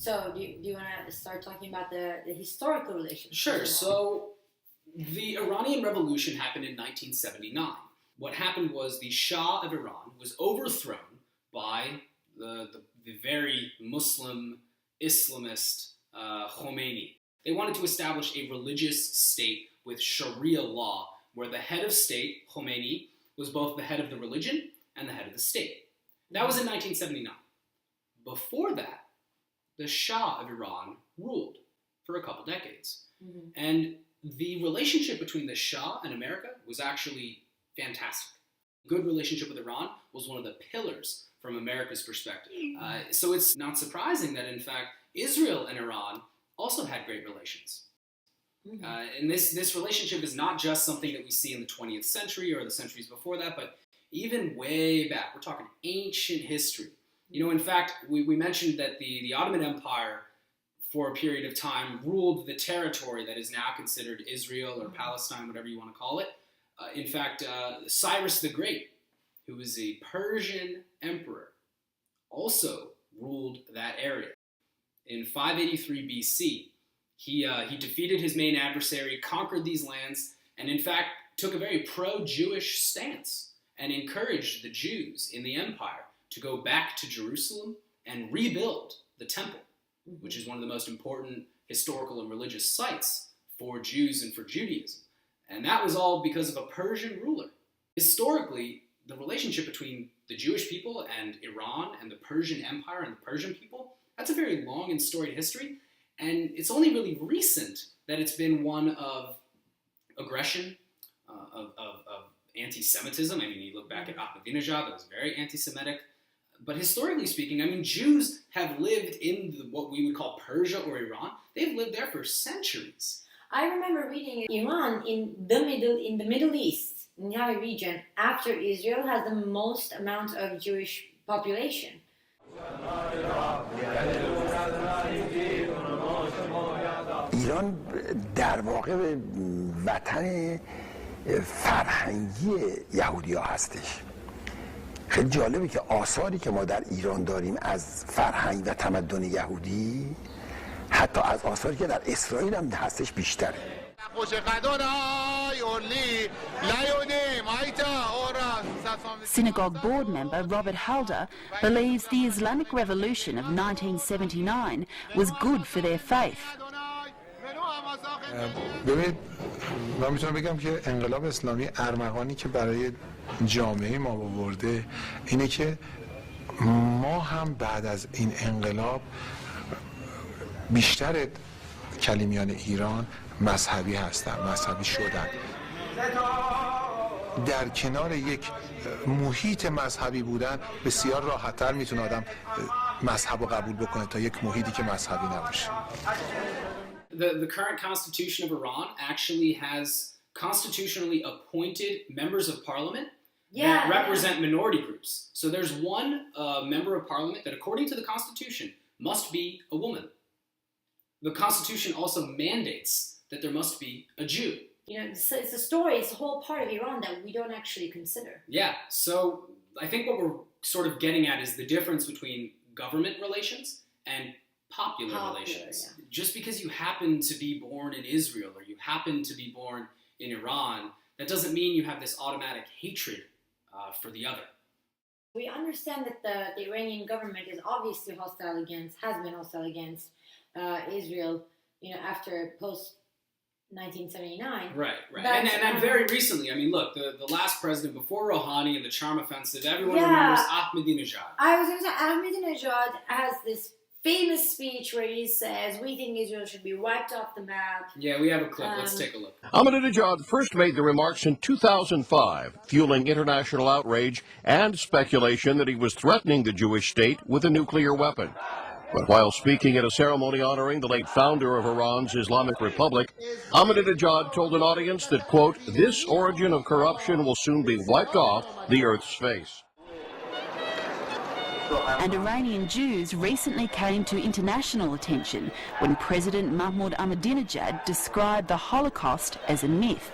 So do you want to start talking about the historical relationship? Sure. So the Iranian Revolution happened in 1979. What happened was the Shah of Iran was overthrown by the very Muslim Islamist Khomeini. They wanted to establish a religious state with Sharia law, where the head of state, Khomeini, was both the head of the religion and the head of the state. That was in 1979. Before that, the Shah of Iran ruled for a couple decades. Mm-hmm. And the relationship between the Shah and America was actually fantastic. Good relationship with Iran was one of the pillars from America's perspective. So it's not surprising that, in fact, Israel and Iran also had great relations. Mm-hmm. And this relationship is not just something that we see in the 20th century or the centuries before that, but even way back. We're talking ancient history. You know, in fact, we mentioned that the Ottoman Empire, for a period of time, ruled the territory that is now considered Israel or Palestine, whatever you want to call it. In fact, Cyrus the Great, who was a Persian emperor, also ruled that area. In 583 BC, he defeated his main adversary, conquered these lands, and in fact took a very pro-Jewish stance and encouraged the Jews in the empire to go back to Jerusalem and rebuild the temple, which is one of the most important historical and religious sites for Jews and for Judaism. And that was all because of a Persian ruler. Historically, the relationship between the Jewish people and Iran and the Persian Empire and the Persian people, that's a very long and storied history. And it's only really recent that it's been one of aggression, of anti-Semitism. I mean, you look back at Ahmadinejad, that was very anti-Semitic. But historically speaking, I mean, Jews have lived in what we would call Persia or Iran. They've lived there for centuries. I remember reading Iran in the Middle East, in the region, after Israel, has the most amount of Jewish population. ایران در واقع وطن فرهنگی یهودی‌ها هستش. خیلی جالبه که آثاری که ما در ایران داریم از فرهنگ و تمدن یهودی حتی از آثاری که در اسرائیل هم هستش بیشتره. Synagogue board member Robert Halder believes the Islamic Revolution of 1979 was good for their faith. ببینید من میتونم بگم که انقلاب اسلامی ارمغانی که برای جامعه ما آورده اینه که ما هم بعد از این انقلاب بیشتر کلیمیان ایران مذهبی هستن، مذهبی شدن. در کنار یک محیط مذهبی بودن بسیار راحت‌تر میتونه آدم مذهب رو قبول بکنه تا یک محیطی که مذهبی نباشه. The current constitution of Iran actually has constitutionally appointed members of parliament that represent minority groups. So there's one member of parliament that, according to the constitution, must be a woman. The constitution also mandates that there must be a Jew. You know, it's a story, it's a whole part of Iran that we don't actually consider. Yeah, so I think what we're sort of getting at is the difference between government relations and popular relations. Yeah. Just because you happen to be born in Israel or you happen to be born in Iran, that doesn't mean you have this automatic hatred for the other. We understand that the Iranian government is obviously hostile against, has been hostile against Israel, you know, after post-1979. Right. And very recently, I mean, look, the last president before Rouhani and the Charm Offensive, everyone remembers Ahmadinejad. I was going to say, Ahmadinejad has this famous speech where he says, we think Israel should be wiped off the map. Yeah, we have a clip. Let's take a look. Ahmadinejad first made the remarks in 2005, fueling international outrage and speculation that he was threatening the Jewish state with a nuclear weapon. But while speaking at a ceremony honoring the late founder of Iran's Islamic Republic, Ahmadinejad told an audience that, quote, this origin of corruption will soon be wiped off the earth's face. And Iranian Jews recently came to international attention when President Mahmoud Ahmadinejad described the Holocaust as a myth.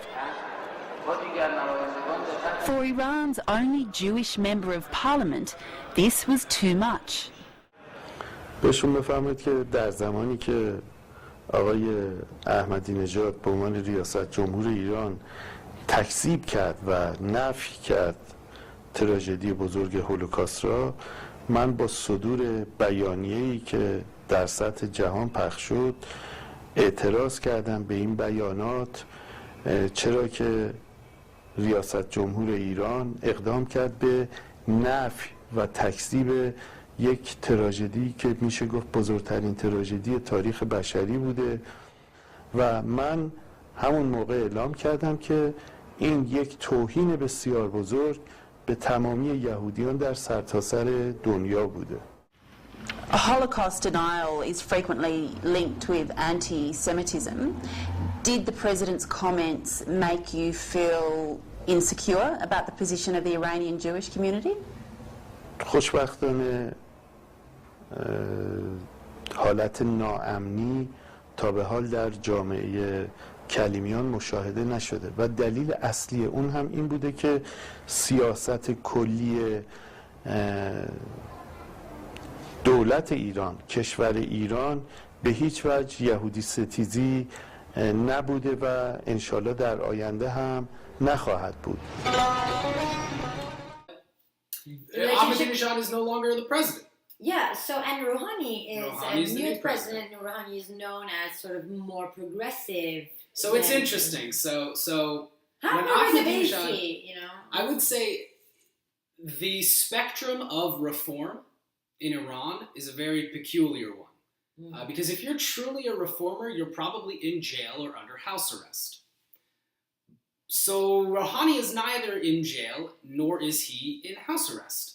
For Iran's only Jewish member of parliament, this was too much. بهشون بفرمایید که در زمانی که آقای احمدی نژاد به عنوان ریاست جمهور ایران تکذیب کرد و نفی کرد تراژدی بزرگ هولوکاست را، من با صدور بیانیه‌ای که در سطح جهان پخش شد اعتراض کردم به این بیانات، چرا که ریاست جمهور ایران اقدام کرد به نفی و تکذیب یک تراژدی که میشه گفت بزرگترین تراژدی تاریخ بشری بوده و من همون موقع اعلام کردم که این یک توهین بسیار بزرگ به تمامی یهودیان در سرتاسر دنیا بوده. Holocaust denial is frequently linked with anti-Semitism. Did the President's comments make you feel insecure about the position of the Iranian Jewish community? خوشبختانه حالت ناامنی تا به حال در جامعه کلیمیان مشاهده نشده و دلیل اصلی اون هم این بوده که سیاست کلی دولت ایران، کشور ایران به هیچ وجه یهودی ستیزی نبوده و انشالله در آینده هم نخواهد بود. Ahmadinejad is no longer the president. Yeah, so and Rouhani is the new new president. Rouhani is known as sort of more progressive. So it's interesting. So how when progressive is Ahmadinejad, he? You know, I would say the spectrum of reform in Iran is a very peculiar one. Because if you're truly a reformer, you're probably in jail or under house arrest. So Rouhani is neither in jail nor is he in house arrest.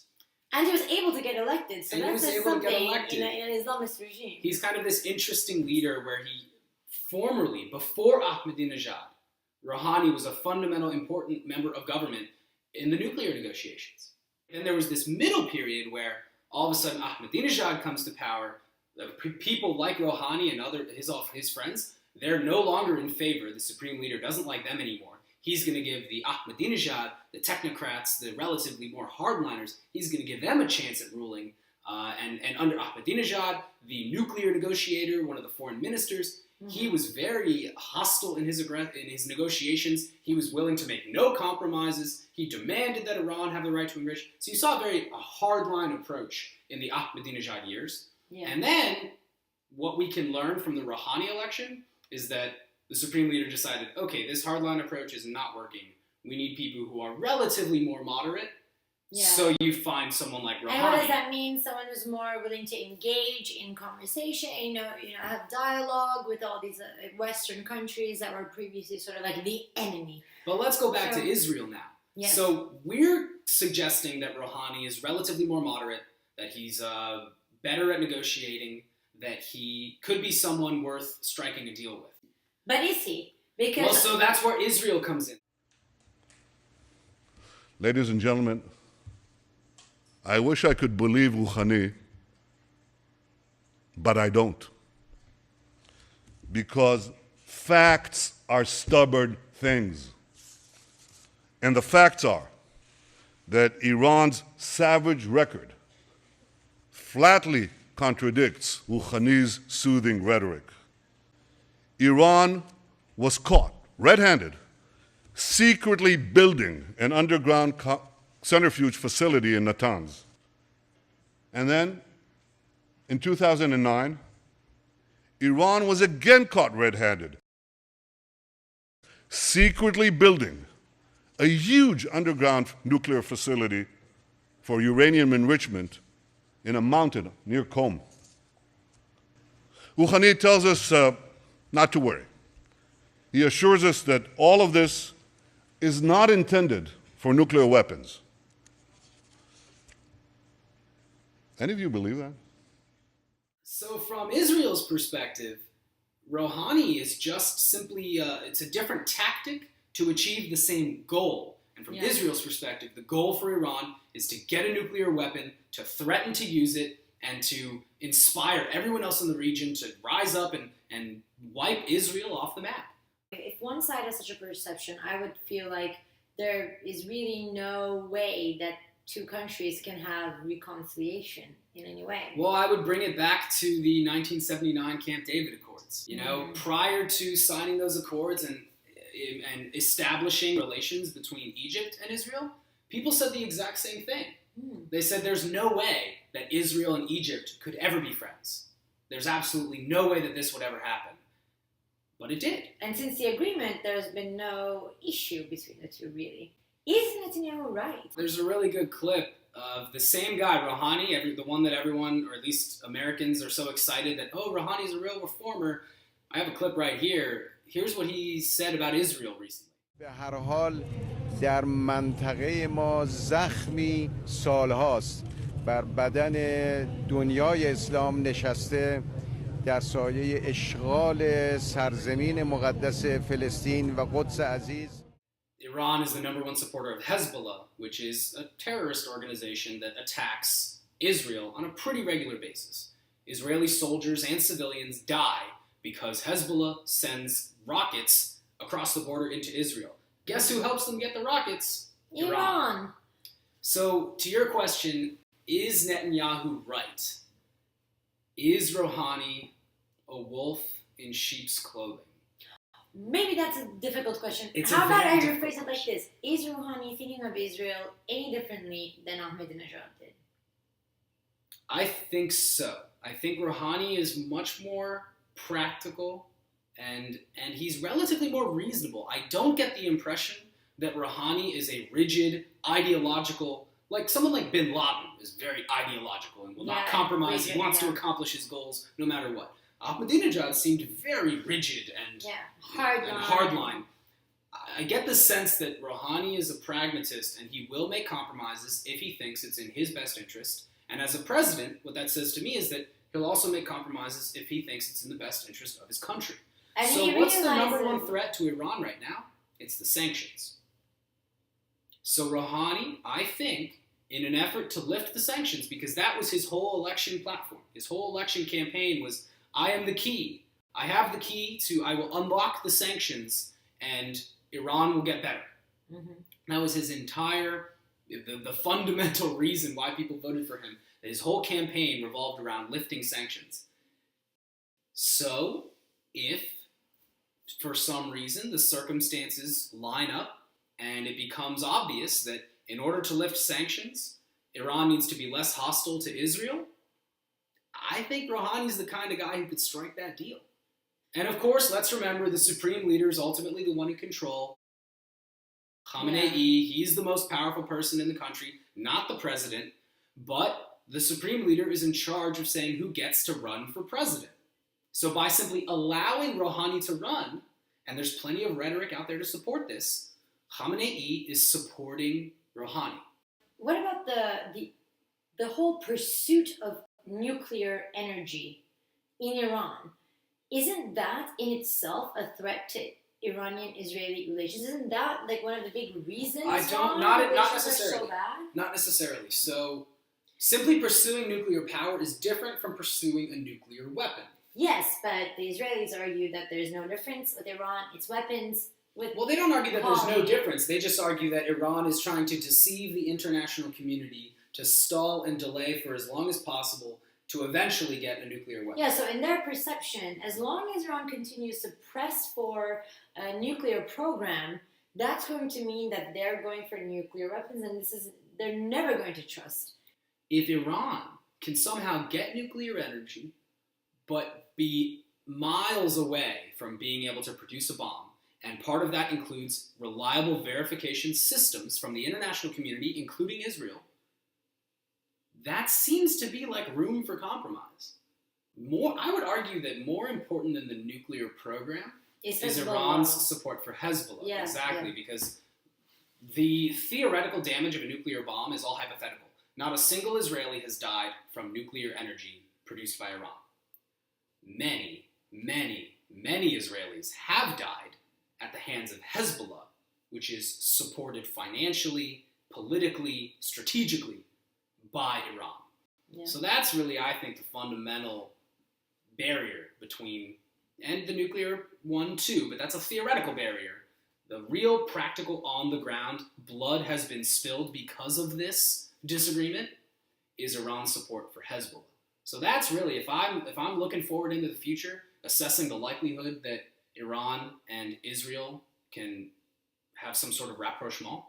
and he was able to get elected. So And he that's was just able to get something elected. in an Islamist regime. He's kind of this interesting leader where he formerly, before Ahmadinejad, Rouhani was a fundamental, important member of government in the nuclear negotiations. Then there was this middle period where all of a sudden Ahmadinejad comes to power. People like Rouhani and his friends, they're no longer in favor. The supreme leader doesn't like them anymore. He's going to give the Ahmadinejad, the technocrats, the relatively more hardliners, he's going to give them a chance at ruling. And under Ahmadinejad, the nuclear negotiator, one of the foreign ministers, he was very hostile in his negotiations. He was willing to make no compromises. He demanded that Iran have the right to enrich. So you saw a very hardline approach in the Ahmadinejad years. Yeah. And then what we can learn from the Rouhani election is that the supreme leader decided, okay, this hardline approach is not working. We need people who are relatively more moderate. Yeah. So you find someone like Rouhani. And what does that mean? Someone who's more willing to engage in conversation, have dialogue with all these Western countries that were previously sort of like the enemy. But let's go back to Israel now. Yes. So we're suggesting that Rouhani is relatively more moderate, that he's better at negotiating, that he could be someone worth striking a deal with. But is he? Because Well, so that's where Israel comes in. Ladies and gentlemen, I wish I could believe Rouhani, but I don't. Because facts are stubborn things. And the facts are that Iran's savage record flatly contradicts Rouhani's soothing rhetoric. Iran was caught red-handed, secretly building an underground centrifuge facility in Natanz. And then, in 2009, Iran was again caught red-handed, secretly building a huge underground nuclear facility for uranium enrichment in a mountain near Qom. Rouhani tells us not to worry. He assures us that all of this is not intended for nuclear weapons. Any of you believe that? So from Israel's perspective, Rouhani is just simply, it's a different tactic to achieve the same goal. And from Israel's perspective, the goal for Iran is to get a nuclear weapon, to threaten to use it, and to inspire everyone else in the region to rise up and wipe Israel off the map. if one side has such a perception, I would feel like there is really no way that two countries can have reconciliation in any way. Well, I would bring it back to the 1979 Camp David Accords. You know, prior to signing those accords and establishing relations between Egypt and Israel, people said the exact same thing. They said there's no way that Israel and Egypt could ever be friends. There's absolutely no way that this would ever happen. But it did. And since the agreement, there's been no issue between the two, really. Is Netanyahu right? There's a really good clip of the same guy, Rouhani, the one that everyone, or at least Americans, are so excited that, oh, Rouhani's a real reformer. I have a clip right here. Here's what he said about Israel recently. به هر حال در منطقه ما زخمی سالهاست بر بدن دنیای اسلام نشسته در سایه اشغال سرزمین مقدس فلسطین و قدس عزیز. Iran is the #1 supporter of Hezbollah, which is a terrorist organization that attacks Israel on a pretty regular basis. Israeli soldiers and civilians die because Hezbollah sends rockets across the border into Israel. Guess who helps them get the rockets? Iran. So, to your question, is Netanyahu right? Is Rouhani a wolf in sheep's clothing? Maybe that's a difficult question. It's How a about very I difficult rephrase it like this? Is Rouhani thinking of Israel any differently than Ahmadinejad did? I think so. I think Rouhani is much more practical and he's relatively more reasonable. I don't get the impression that Rouhani is a rigid, ideological, like someone like Bin Laden is very ideological and will not compromise. He wants to accomplish his goals no matter what. Ahmadinejad seemed very rigid and hardline. I get the sense that Rouhani is a pragmatist and he will make compromises if he thinks it's in his best interest. And as a president, what that says to me is that he'll also make compromises if he thinks it's in the best interest of his country. And so what's the #1 threat to Iran right now? It's the sanctions. So Rouhani, I think, in an effort to lift the sanctions, because that was his whole election platform, his whole election campaign was, I am the key. I have the key to, I will unlock the sanctions and Iran will get better. That was his entire, the fundamental reason why people voted for him. His whole campaign revolved around lifting sanctions. So, if for some reason the circumstances line up and it becomes obvious that in order to lift sanctions, Iran needs to be less hostile to Israel, I think Rouhani's the kind of guy who could strike that deal. And of course, let's remember the supreme leader is ultimately the one in control. Khomeini, he's the most powerful person in the country, not the president, but the supreme leader is in charge of saying who gets to run for president. So by simply allowing Rouhani to run, and there's plenty of rhetoric out there to support this, Khomeini is supporting Rouhani. What about the whole pursuit of nuclear energy in Iran? Isn't that in itself a threat to Iranian-Israeli relations? Isn't that like one of the big reasons not relations necessarily. are so bad? Not necessarily. So simply pursuing nuclear power is different from pursuing a nuclear weapon. Yes, but the Israelis argue that there's no difference with Iran, its weapons. Well, they don't argue that there's no difference. They just argue that Iran is trying to deceive the international community to stall and delay for as long as possible to eventually get a nuclear weapon. Yeah, so in their perception, as long as Iran continues to press for a nuclear program, that's going to mean that they're going for nuclear weapons, and they're never going to trust. If Iran can somehow get nuclear energy, but be miles away from being able to produce a bomb, and part of that includes reliable verification systems from the international community, including Israel, that seems to be like room for compromise. I would argue that more important than the nuclear program is Iran's support for Hezbollah. Yeah, exactly, because the theoretical damage of a nuclear bomb is all hypothetical. Not a single Israeli has died from nuclear energy produced by Iran. Many, many, many Israelis have died at the hands of Hezbollah, which is supported financially, politically, strategically by Iran. Yeah. So that's really, I think, the fundamental barrier between, and the nuclear one too, but that's a theoretical barrier. The real practical on the ground blood has been spilled because of this disagreement is Iran's support for Hezbollah. So that's really, if I'm looking forward into the future, assessing the likelihood that Iran and Israel can have some sort of rapprochement,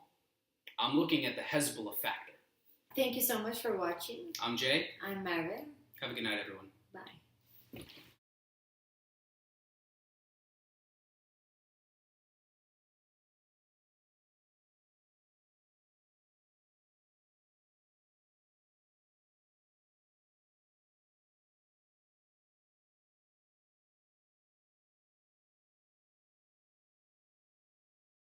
I'm looking at the Hezbollah factor. Thank you so much for watching. I'm Jay. I'm Marvin. Have a good night, everyone. Bye.